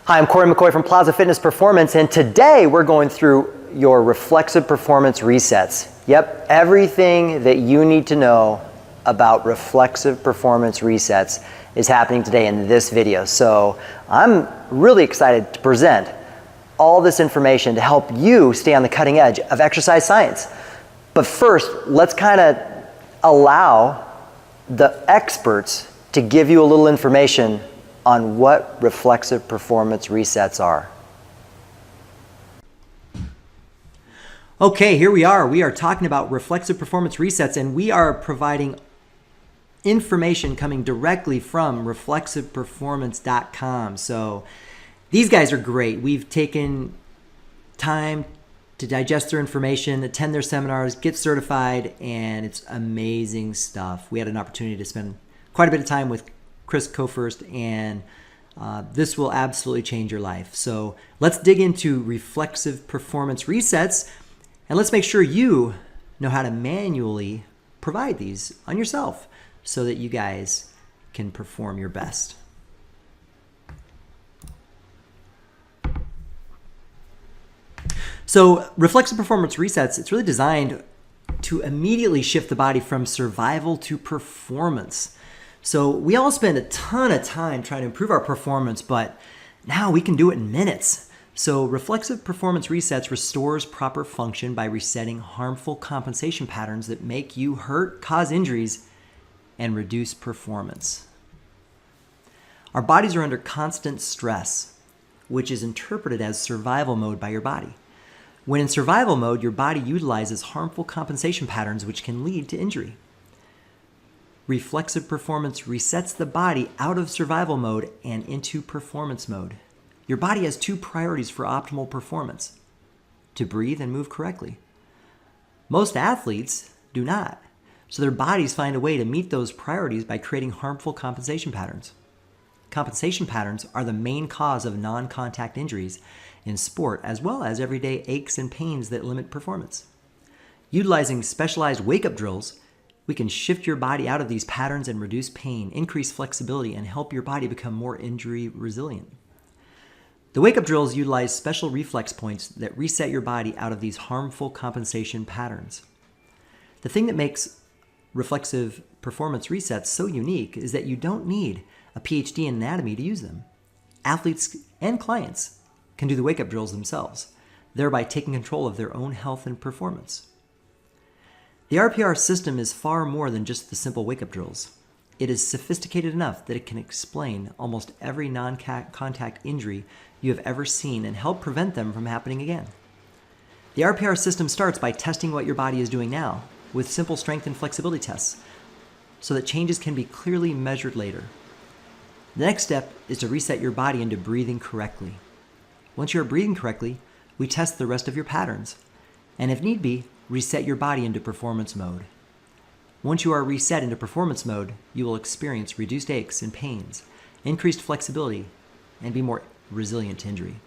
Hi, I'm Corey McCoy from Plaza Fitness Performance, and today we're going through your reflexive performance resets. Yep, everything that you need to know about reflexive performance resets is happening today in this video. So I'm really excited to present all this information to help you stay on the cutting edge of exercise science. But first, let's kind of allow the experts to give you a little information on what reflexive performance resets are. Okay, here we are. We are talking about reflexive performance resets, and we are providing information coming directly from reflexiveperformance.com. So these guys are great. We've taken time to digest their information, attend their seminars, get certified, and it's amazing stuff. We had an opportunity to spend quite a bit of time with Chris Kofirst, and this will absolutely change your life. So let's dig into reflexive performance resets, and let's make sure you know how to manually provide these on yourself so that you guys can perform your best. So reflexive performance resets, it's really designed to immediately shift the body from survival to performance. So we all spend a ton of time trying to improve our performance, but now we can do it in minutes. So reflexive performance resets restores proper function by resetting harmful compensation patterns that make you hurt, cause injuries, and reduce performance. Our bodies are under constant stress, which is interpreted as survival mode by your body. When in survival mode, your body utilizes harmful compensation patterns which can lead to injury. Reflexive performance resets the body out of survival mode and into performance mode. Your body has two priorities for optimal performance: to breathe and move correctly. Most athletes do not, so their bodies find a way to meet those priorities by creating harmful compensation patterns. Compensation patterns are the main cause of non-contact injuries in sport, as well as everyday aches and pains that limit performance. Utilizing specialized wake-up drills, we can shift your body out of these patterns and reduce pain, increase flexibility, and help your body become more injury resilient. The wake-up drills utilize special reflex points that reset your body out of these harmful compensation patterns. The thing that makes reflexive performance resets so unique is that you don't need a PhD in anatomy to use them. Athletes and clients can do the wake-up drills themselves, thereby taking control of their own health and performance. The RPR system is far more than just the simple wake-up drills. It is sophisticated enough that it can explain almost every non-contact injury you have ever seen and help prevent them from happening again. The RPR system starts by testing what your body is doing now with simple strength and flexibility tests so that changes can be clearly measured later. The next step is to reset your body into breathing correctly. Once you are breathing correctly, we test the rest of your patterns, and if need be, reset your body into performance mode. Once you are reset into performance mode, you will experience reduced aches and pains, increased flexibility, and be more resilient to injury.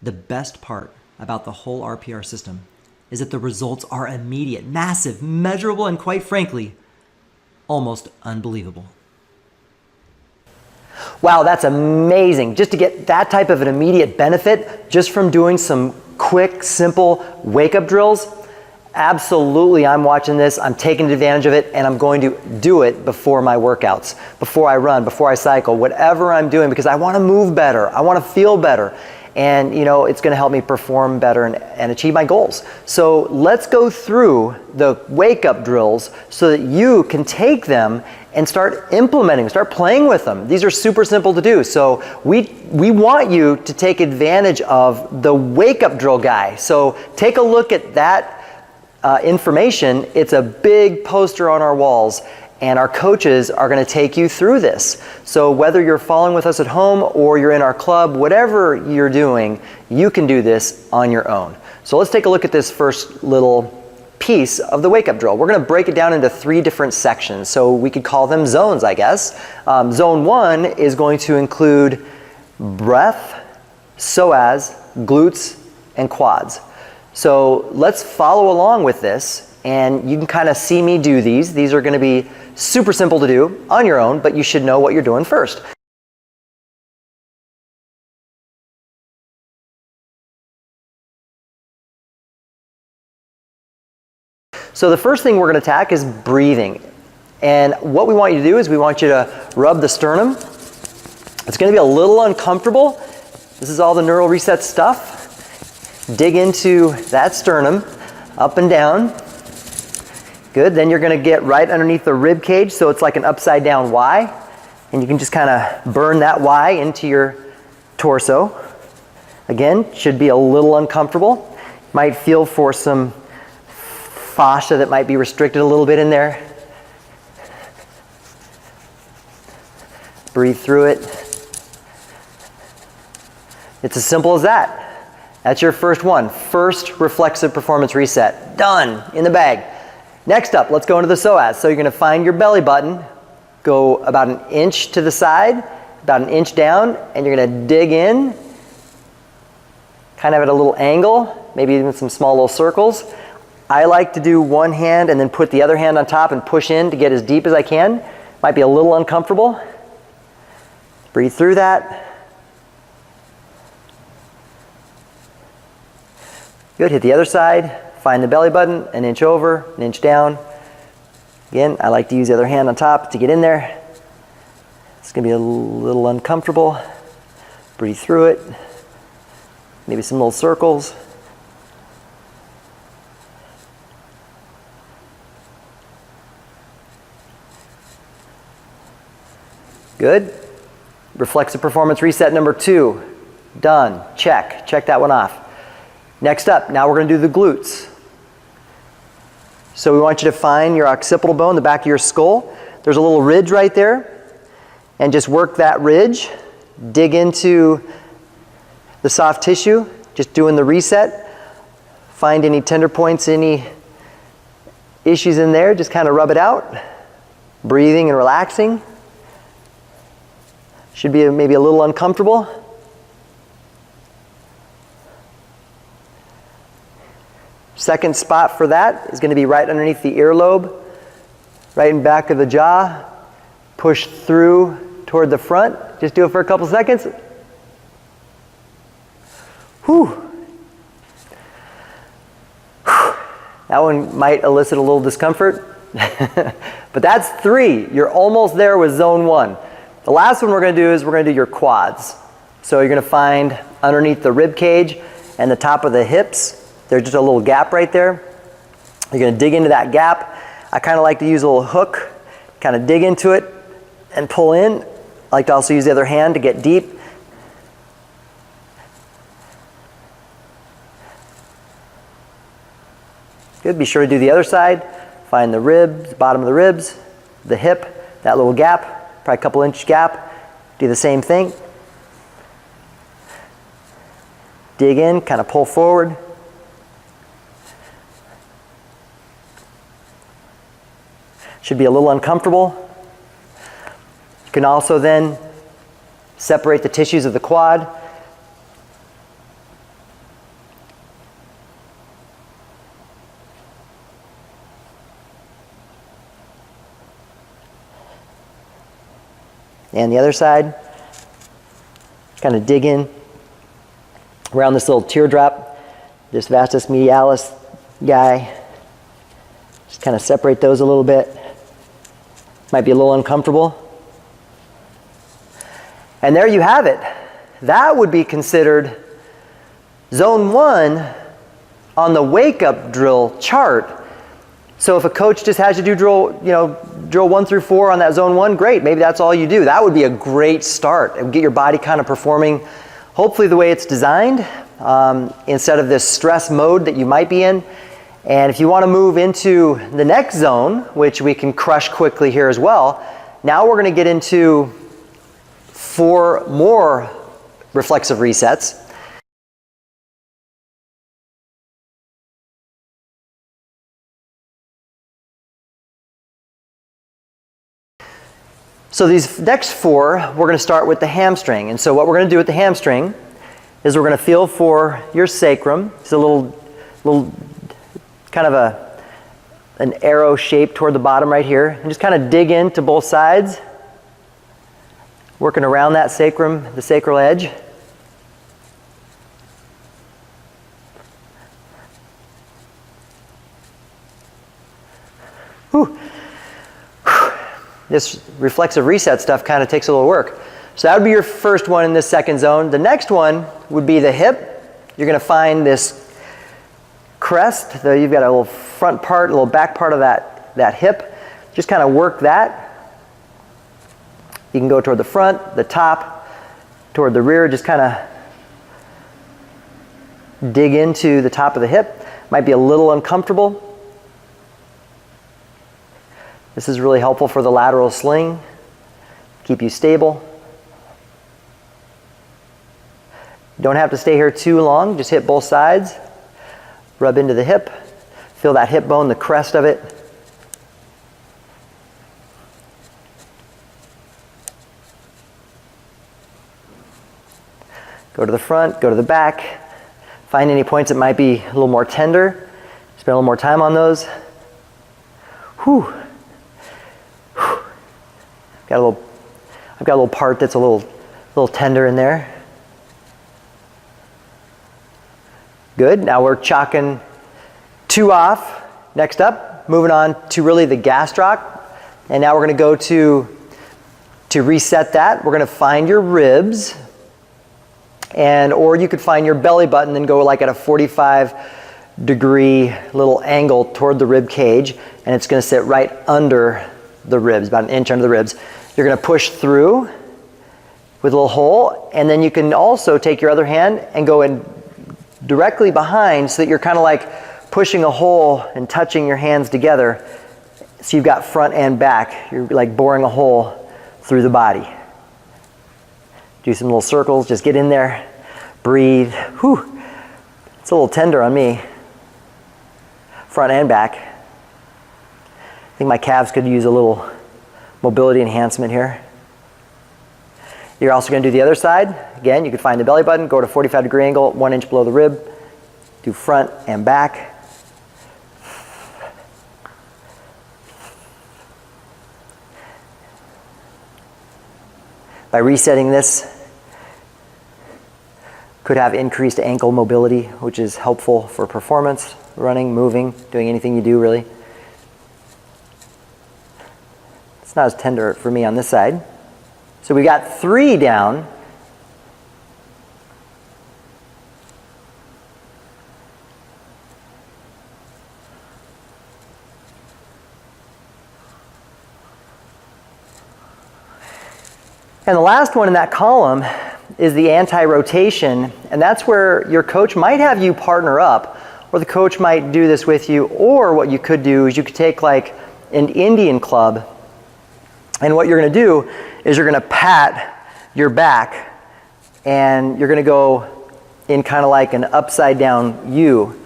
The best part about the whole RPR system is that the results are immediate, massive, measurable, and quite frankly, almost unbelievable. Wow, that's amazing. Just to get that type of an immediate benefit just from doing some quick, simple wake-up drills. Absolutely, I'm watching this, I'm taking advantage of it, and I'm going to do it before my workouts, before I run, before I cycle, whatever I'm doing, because I want to move better, I want to feel better, and it's going to help me perform better and achieve my goals. So let's go through the wake-up drills so that you can take them and start implementing, start playing with them. These are super simple to do. So we want you to take advantage of the wake-up drill guy. So take a look at that information. It's a big poster on our walls, and our coaches are going to take you through this. So whether you're following with us at home or you're in our club, whatever you're doing, you can do this on your own. So let's take a look at this first little piece of the wake-up drill. We're going to break it down into 3 different sections. So we could call them zones, I guess. Zone 1 is going to include breath, psoas, glutes, and quads. So let's follow along with this, and you can kind of see me do these. These are going to be super simple to do on your own, but you should know what you're doing first. So the first thing we're going to attack is breathing. And what we want you to do is we want you to rub the sternum. It's going to be a little uncomfortable. This is all the neural reset stuff. Dig into that sternum, up and down. Good. Then you're going to get right underneath the rib cage, so it's like an upside down Y. And you can just kind of burn that Y into your torso. Again, should be a little uncomfortable. Might feel for some fascia that might be restricted a little bit in there. Breathe through it. It's as simple as that. That's your first one. First reflexive performance reset. Done. In the bag. Next up, let's go into the psoas. So you're going to find your belly button, go about an inch to the side, about an inch down, and you're going to dig in, kind of at a little angle, maybe even some small little circles. I like to do one hand and then put the other hand on top and push in to get as deep as I can. Might be a little uncomfortable. Breathe through that. Good. Hit the other side. Find the belly button, an inch over, an inch down. Again, I like to use the other hand on top to get in there. It's going to be a little uncomfortable. Breathe through it. Maybe some little circles. Good. Reflexive performance reset number 2. Done. Check. Check that one off. Next up, now we're going to do the glutes. So we want you to find your occipital bone, the back of your skull. There's a little ridge right there. And just work that ridge. Dig into the soft tissue. Just doing the reset. Find any tender points, any issues in there. Just kind of rub it out. Breathing and relaxing. Should be maybe a little uncomfortable. Second spot for that is going to be right underneath the earlobe, right in back of the jaw. Push through toward the front. Just do it for a couple seconds. Whew. That one might elicit a little discomfort. But that's 3. You're almost there with zone 1. The last one we're going to do is we're going to do your quads. So you're going to find underneath the rib cage and the top of the hips, there's just a little gap right there. You're going to dig into that gap. I kind of like to use a little hook, kind of dig into it and pull in. I like to also use the other hand to get deep. Good. Be sure to do the other side. Find the ribs, the bottom of the ribs, the hip, that little gap, probably a couple inch gap. Do the same thing. Dig in, kind of pull forward. Should be a little uncomfortable. You can also then separate the tissues of the quad. And the other side. Kind of dig in around this little teardrop, this vastus medialis guy. Just kind of separate those a little bit. Might be a little uncomfortable. And there you have it. That would be considered zone 1 on the wake-up drill chart. So if a coach just has you do drill 1 through 4 on that zone 1, great. Maybe that's all you do. That would be a great start. It would get your body kind of performing hopefully the way it's designed instead of this stress mode that you might be in. And if you want to move into the next zone, which we can crush quickly here as well, now we're going to get into 4 more reflexive resets. So these next 4, we're going to start with the hamstring. And so what we're going to do with the hamstring is we're going to feel for your sacrum. It's a little kind of an arrow shape toward the bottom right here. And just kind of dig into both sides, working around that sacrum, the sacral edge. Whew. This reflexive reset stuff kind of takes a little work. So that would be your first one in this second zone. The next one would be the hip. You're going to find this crest. You've got a little front part, a little back part of that hip. Just kind of work that. You can go toward the front, the top, toward the rear. Just kind of dig into the top of the hip. Might be a little uncomfortable. This is really helpful for the lateral sling. Keep you stable. You don't have to stay here too long. Just hit both sides. Rub into the hip. Feel that hip bone, the crest of it. Go to the front, go to the back. Find any points that might be a little more tender. Spend a little more time on those. Whew. I've got a little part that's a little tender in there. Good. Now we're chalking 2 off. Next up, moving on to really the gastroc. And now we're going to go to reset that. We're going to find your ribs. Or you could find your belly button and go like at a 45-degree little angle toward the rib cage, and it's going to sit right under the ribs, about an inch under the ribs. You're going to push through with a little hole, and then you can also take your other hand and go in directly behind so that you're kind of like pushing a hole and touching your hands together. So you've got front and back. You're like boring a hole through the body. Do some little circles, just get in there, breathe. Whew. It's a little tender on me. Front and back. I think my calves could use a little mobility enhancement here. You're also going to do the other side. Again, you could find the belly button, go to 45-degree angle, 1 inch below the rib. Do front and back. By resetting this, could have increased ankle mobility, which is helpful for performance, running, moving, doing anything you do really. It's not as tender for me on this side. So we got 3 down. And the last one in that column is the anti-rotation, and that's where your coach might have you partner up, or the coach might do this with you, or what you could do is you could take like an Indian club, and what you're going to do is you're going to pat your back, and you're going to go in kind of like an upside down U,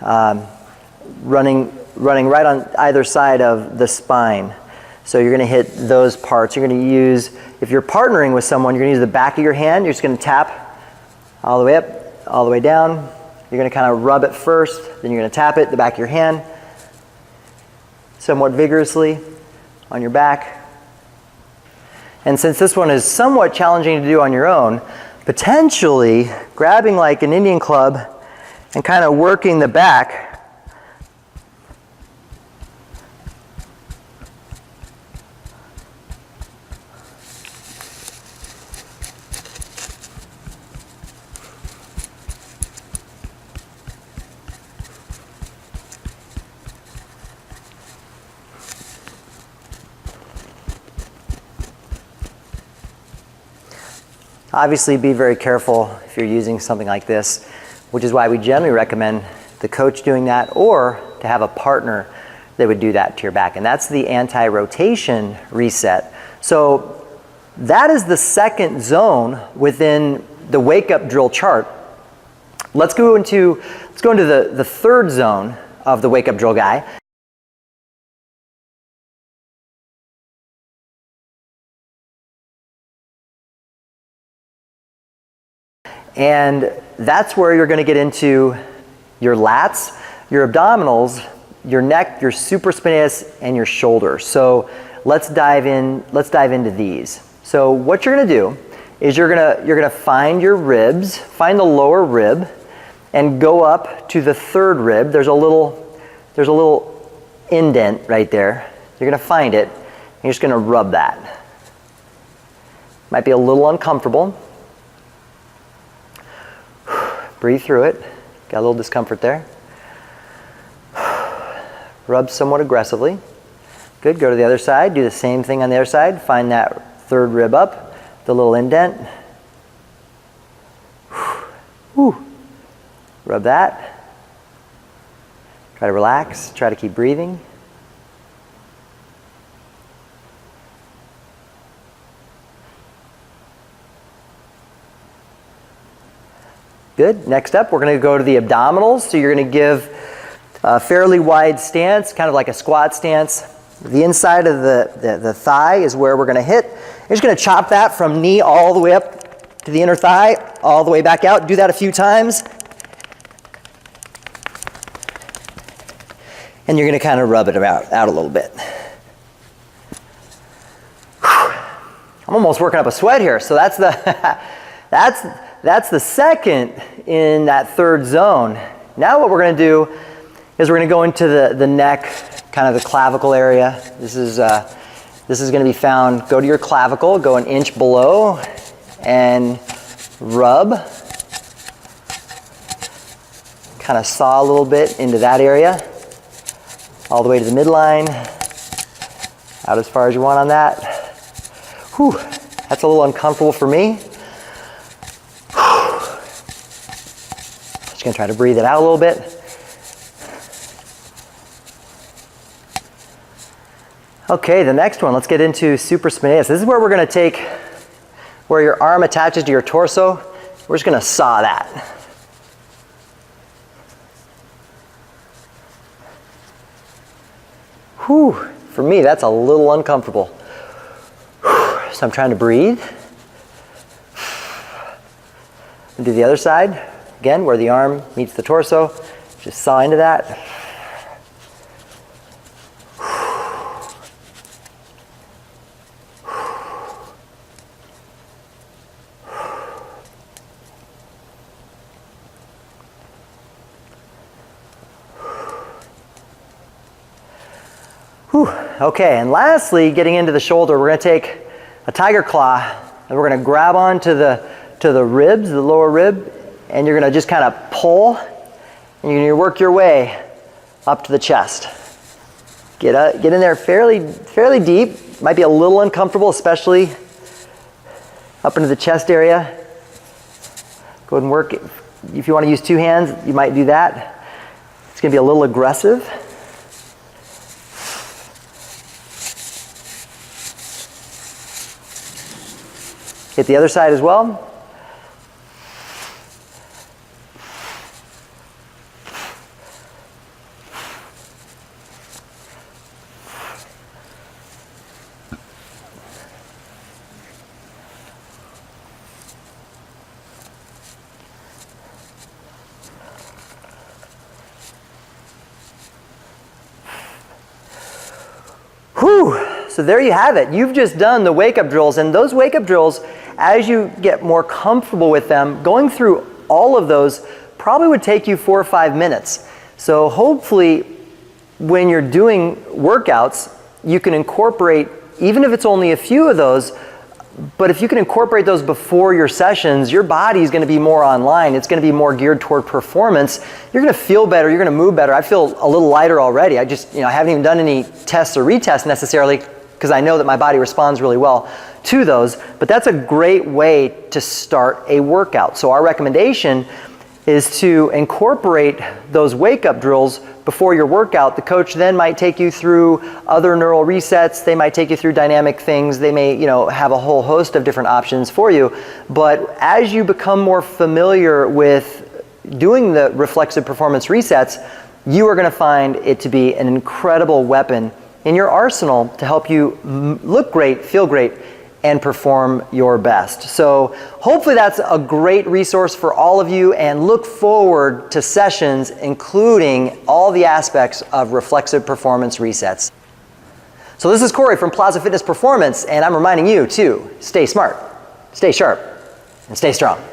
running right on either side of the spine. So you're going to hit those parts. You're going to use, if you're partnering with someone, you're going to use the back of your hand. You're just going to tap all the way up, all the way down. You're going to kind of rub it first, then you're going to tap it, the back of your hand, somewhat vigorously on your back. And since this one is somewhat challenging to do on your own, potentially grabbing like an Indian club and kind of working the back. Obviously, be very careful if you're using something like this, which is why we generally recommend the coach doing that, or to have a partner that would do that to your back. And that's the anti-rotation reset. So that is the second zone within the wake-up drill chart. Let's go into the third zone of the wake-up drill guy. And that's where you're going to get into your lats, your abdominals, your neck, your supraspinatus, and your shoulder. So let's dive into these. So what you're going to do is you're going to find your ribs, find the lower rib, and go up to the third rib. There's a little indent right there. You're going to find it, and you're just going to rub that. Might be a little uncomfortable. Breathe through it. Got a little discomfort there. Rub somewhat aggressively. Good. Go to the other side. Do the same thing on the other side. Find that third rib up, the little indent. Whew. Rub that. Try to relax. Try to keep breathing. Good. Next up, we're going to go to the abdominals. So you're going to give a fairly wide stance, kind of like a squat stance. The inside of the thigh is where we're going to hit. You're just going to chop that from knee all the way up to the inner thigh, all the way back out. Do that a few times. And you're going to kind of rub it out a little bit. I'm almost working up a sweat here. So that's the that's the second in that third zone. Now what we're going to do is we're going to go into the neck, kind of the clavicle area. This is going to be found, go to your clavicle, go an inch below, and rub. Kind of saw a little bit into that area, all the way to the midline, out as far as you want on that. Whew, that's a little uncomfortable for me. Just going to try to breathe it out a little bit. Okay, the next one, let's get into supraspinatus. This is where we're going to take where your arm attaches to your torso. We're just going to saw that. Whew, for me, that's a little uncomfortable. Whew, so I'm trying to breathe. And do the other side. Again, where the arm meets the torso. Just saw into that. Whew. Okay, and lastly, getting into the shoulder, we're going to take a tiger claw and we're going to grab onto the ribs, the lower rib, and you're going to just kind of pull, and you're going to work your way up to the chest. Get in there fairly deep. Might be a little uncomfortable, especially up into the chest area. Go ahead and work it. If you want to use two hands, you might do that. It's going to be a little aggressive. Hit the other side as well. Whew. So there you have it. You've just done the wake-up drills, and those wake-up drills, as you get more comfortable with them, going through all of those probably would take you 4 or 5 minutes. So hopefully when you're doing workouts, you can incorporate, even if it's only a few of those, but if you can incorporate those before your sessions, your body is going to be more online. It's going to be more geared toward performance. You're going to feel better. You're going to move better. I feel a little lighter already. I haven't even done any tests or retests necessarily because I know that my body responds really well to those. But that's a great way to start a workout. So our recommendation is to incorporate those wake-up drills before your workout. The coach then might take you through other neural resets. They might take you through dynamic things. They may, have a whole host of different options for you. But as you become more familiar with doing the reflexive performance resets, you are going to find it to be an incredible weapon in your arsenal to help you look great, feel great, and perform your best. So hopefully that's a great resource for all of you, and look forward to sessions including all the aspects of reflexive performance resets. So this is Corey from Plaza Fitness Performance, and I'm reminding you to stay smart, stay sharp, and stay strong.